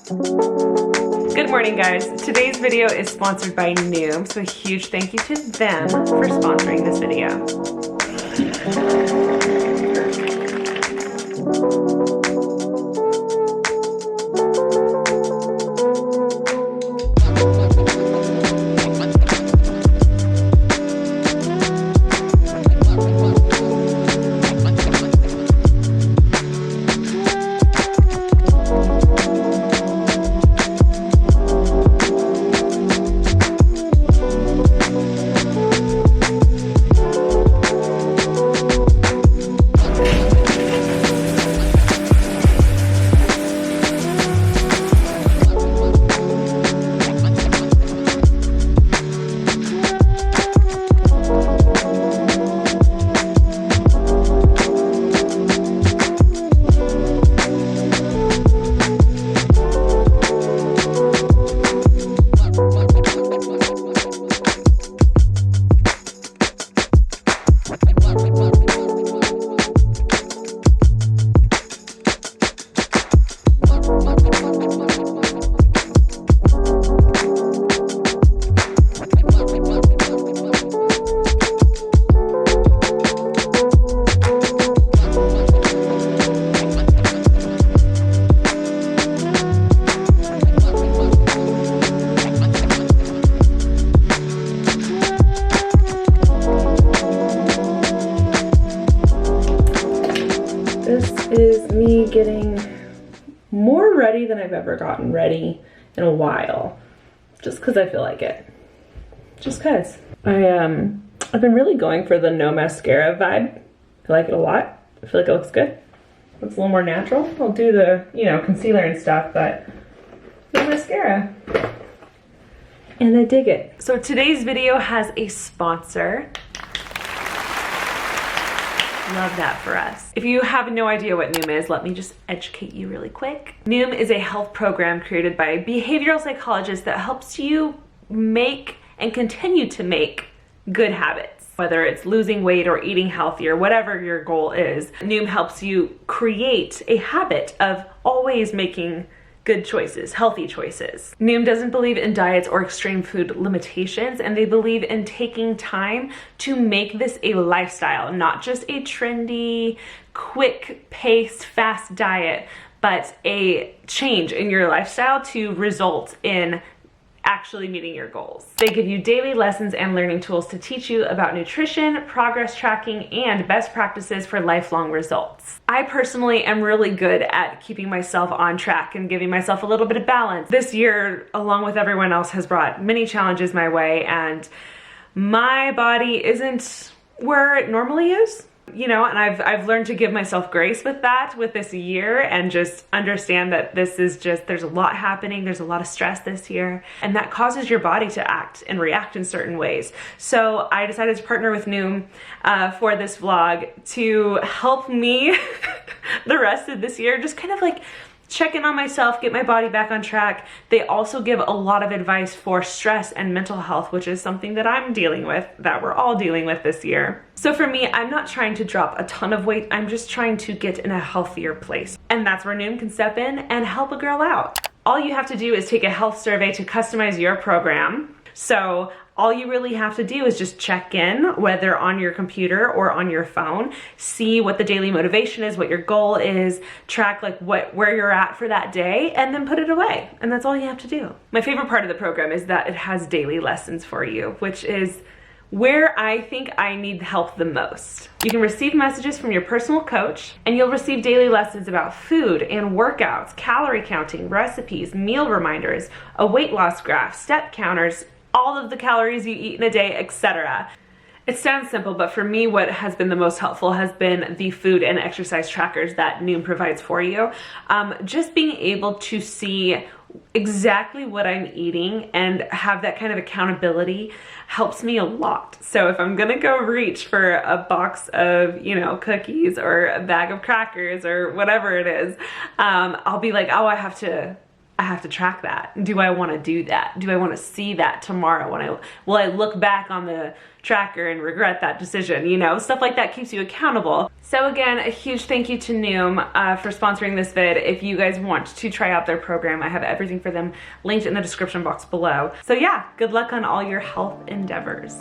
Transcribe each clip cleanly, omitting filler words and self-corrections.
Good morning, guys. Today's video is sponsored by Noom, so a huge thank you to them for sponsoring this video. This is me getting more ready than I've ever gotten ready in a while, just because I feel like it. Just because. I've been really going for the no mascara vibe. I like it a lot. I feel like it looks good. Looks a little more natural. I'll do the, concealer and stuff, but no mascara. And I dig it. So today's video has a sponsor. Love that for us. If you have no idea what Noom is, let me just educate you really quick. Noom is a health program created by a behavioral psychologist that helps you make and continue to make good habits. Whether it's losing weight or eating healthier, whatever your goal is, Noom helps you create a habit of always making good choices, healthy choices. Noom doesn't believe in diets or extreme food limitations, and they believe in taking time to make this a lifestyle, not just a trendy, quick-paced, fast diet, but a change in your lifestyle to result in actually meeting your goals. They give you daily lessons and learning tools to teach you about nutrition, progress tracking, and best practices for lifelong results. I personally am really good at keeping myself on track and giving myself a little bit of balance. This year, along with everyone else, has brought many challenges my way, and my body isn't where it normally is. And I've learned to give myself grace with that, with this year, and just understand that there's a lot happening, there's a lot of stress this year, and that causes your body to act and react in certain ways. So I decided to partner with Noom for this vlog to help me the rest of this year, just kind of like check in on myself, get my body back on track. They also give a lot of advice for stress and mental health, which is something that I'm dealing with, that we're all dealing with this year. So for me, I'm not trying to drop a ton of weight, I'm just trying to get in a healthier place. And that's where Noom can step in and help a girl out. All you have to do is take a health survey to customize your program. So all you really have to do is just check in, whether on your computer or on your phone, see what the daily motivation is, what your goal is, track where you're at for that day, and then put it away. And that's all you have to do. My favorite part of the program is that it has daily lessons for you, which is where I think I need help the most. You can receive messages from your personal coach, and you'll receive daily lessons about food and workouts, calorie counting, recipes, meal reminders, a weight loss graph, step counters, all of the calories you eat in a day, etc. It sounds simple, but for me, what has been the most helpful has been the food and exercise trackers that Noom provides for you. Just being able to see exactly what I'm eating and have that kind of accountability helps me a lot. So if I'm gonna go reach for a box of, cookies or a bag of crackers or whatever it is, I'll be like, oh, I have to I have to track that. Do I want to do that? Do I want to see that tomorrow when will I look back on the tracker and regret that decision? You know, stuff like that keeps you accountable. So again, a huge thank you to Noom for sponsoring this vid. If you guys want to try out their program, I have everything for them linked in the description box below. So yeah, good luck on all your health endeavors.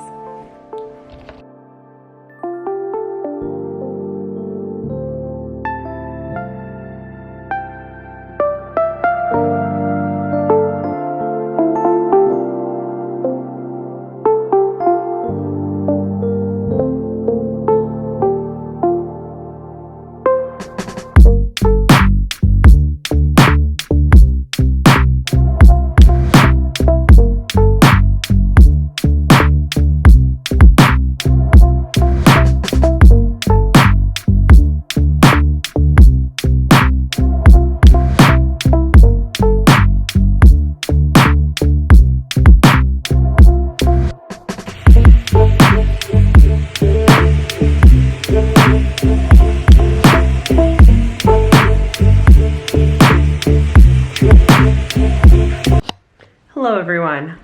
Hello everyone.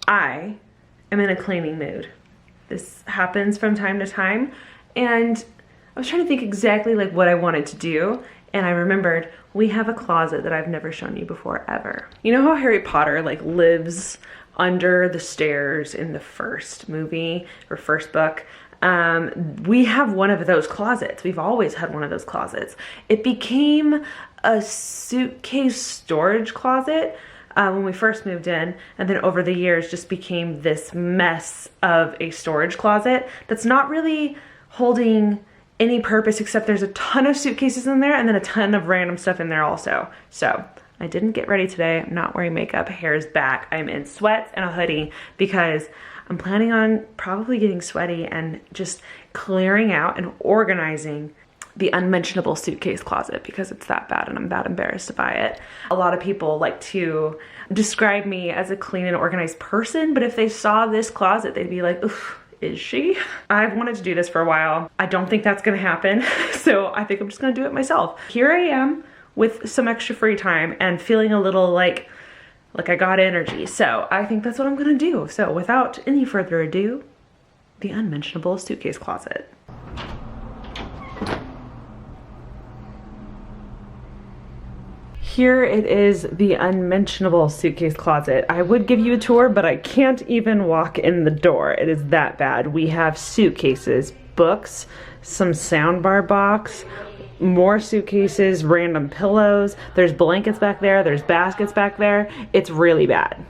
I am in a cleaning mood. This happens from time to time, and I was trying to think exactly like what I wanted to do, and I remembered we have a closet that I've never shown you before ever. You know how Harry Potter like lives under the stairs in the first movie or first book? We have one of those closets. We've always had one of those closets. It became a suitcase storage closet when we first moved in, and then over the years just became this mess of a storage closet that's not really holding any purpose, except there's a ton of suitcases in there and then a ton of random stuff in there also. So I didn't get ready today. I'm not wearing makeup. Hair's back. I'm in sweats and a hoodie because I'm planning on probably getting sweaty and just clearing out and organizing the unmentionable suitcase closet because it's that bad and I'm that embarrassed to buy it. A lot of people like to describe me as a clean and organized person, but if they saw this closet, they'd be like, oof, is she? I've wanted to do this for a while. I don't think that's gonna happen, so I think I'm just gonna do it myself. Here I am with some extra free time and feeling a little like I got energy, so I think that's what I'm gonna do. So without any further ado, the unmentionable suitcase closet. Here it is, the unmentionable suitcase closet. I would give you a tour, but I can't even walk in the door. It is that bad. We have suitcases, books, some soundbar box, more suitcases, random pillows. There's blankets back there. There's baskets back there. It's really bad.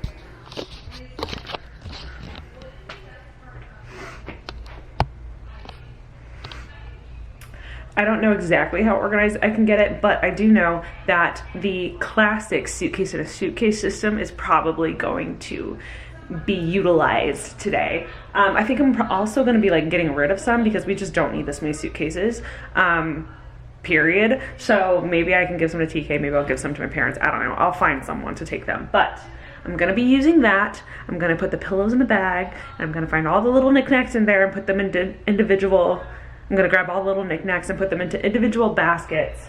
I don't know exactly how organized I can get it, but I do know that the classic suitcase in a suitcase system is probably going to be utilized today. I think I'm also going to be like getting rid of some because we just don't need this many suitcases, period. So maybe I can give some to TK, maybe I'll give some to my parents. I don't know. I'll find someone to take them, but I'm gonna be using that. I'm gonna put the pillows in the bag, and I'm gonna find all the little knickknacks in there and put them into individual. I'm gonna grab all the little knickknacks and put them into individual baskets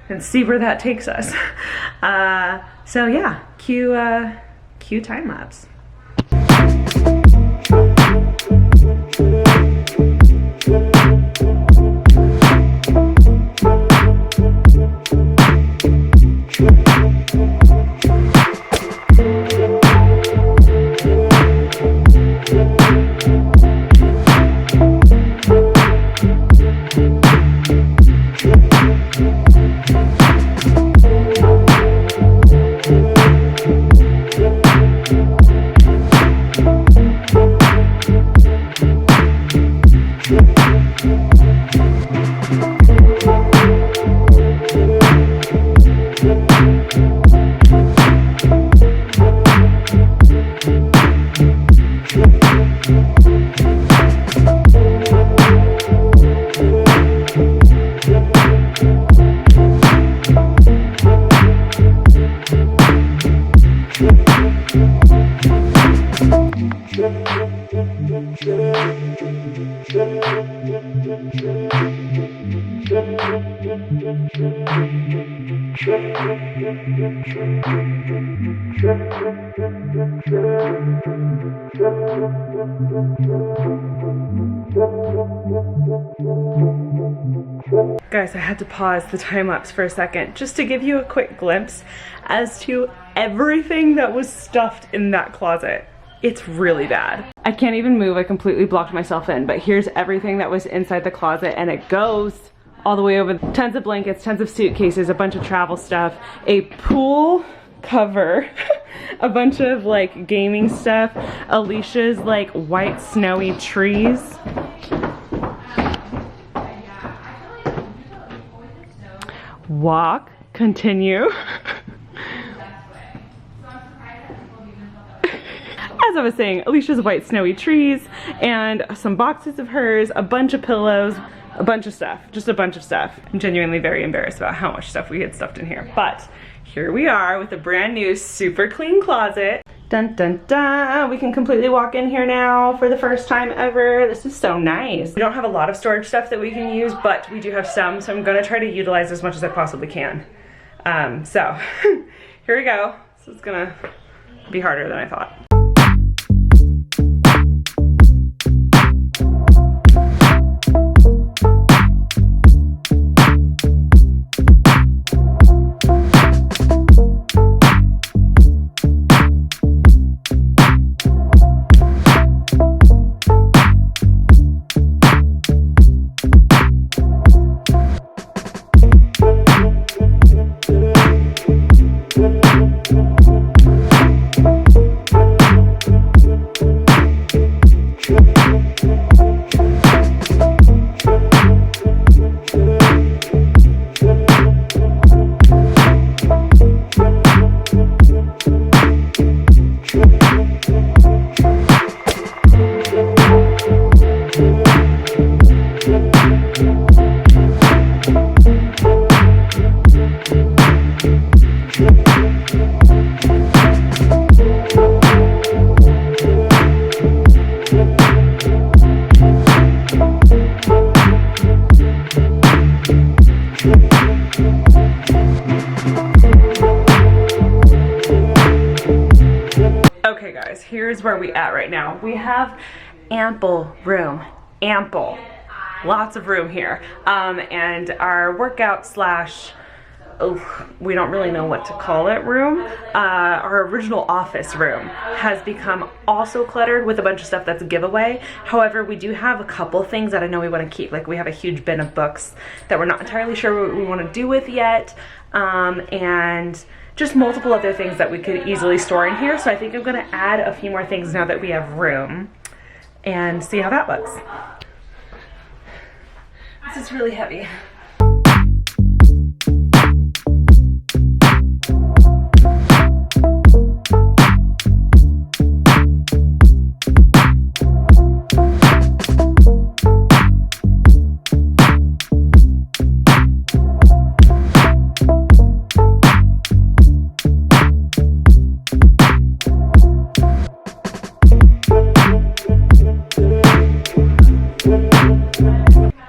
and see where that takes us. So yeah, cue time lapse. Guys, I had to pause the time lapse for a second just to give you a quick glimpse as to everything that was stuffed in that closet. It's really bad. I can't even move, I completely blocked myself in, but here's everything that was inside the closet, and it goes all the way over. Tons of blankets, tons of suitcases, a bunch of travel stuff, a pool cover, a bunch of like gaming stuff, Alicia's like white snowy trees. Walk, continue. As I was saying, Alicia's white snowy trees and some boxes of hers, a bunch of pillows, a bunch of stuff, just a bunch of stuff. I'm genuinely very embarrassed about how much stuff we had stuffed in here, but here we are with a brand new, super clean closet. Dun dun dun, we can completely walk in here now for the first time ever. This is so nice. We don't have a lot of storage stuff that we can use, but we do have some, so I'm gonna try to utilize as much as I possibly can. So, here we go. This is gonna be harder than I thought. Okay guys, here's where we at right now. We have ample room, ample, lots of room here. And our workout slash, we don't really know what to call it room, our original office room has become also cluttered with a bunch of stuff that's a giveaway. However, we do have a couple things that I know we want to keep. Like we have a huge bin of books that we're not entirely sure what we want to do with yet. And just multiple other things that we could easily store in here. So I think I'm gonna add a few more things now that we have room and see how that looks. This is really heavy.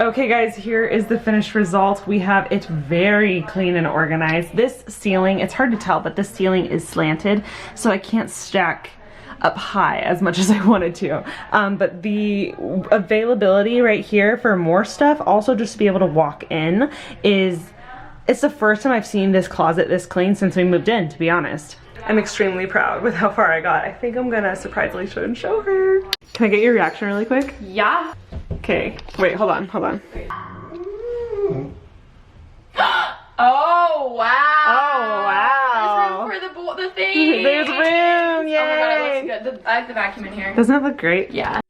Okay guys, here is the finished result. We have it very clean and organized. This ceiling, it's hard to tell, but this ceiling is slanted, so I can't stack up high as much as I wanted to. But the availability right here for more stuff, also just to be able to walk in, it's the first time I've seen this closet this clean since we moved in, to be honest. I'm extremely proud with how far I got. I think I'm gonna surprise Alicia and show her. Can I get your reaction really quick? Yeah. Okay, wait, hold on. Oh wow! Oh wow! There's room for the thing. There's room! Yay! Oh my god, it looks good. I like the vacuum in here. Doesn't it look great? Yeah.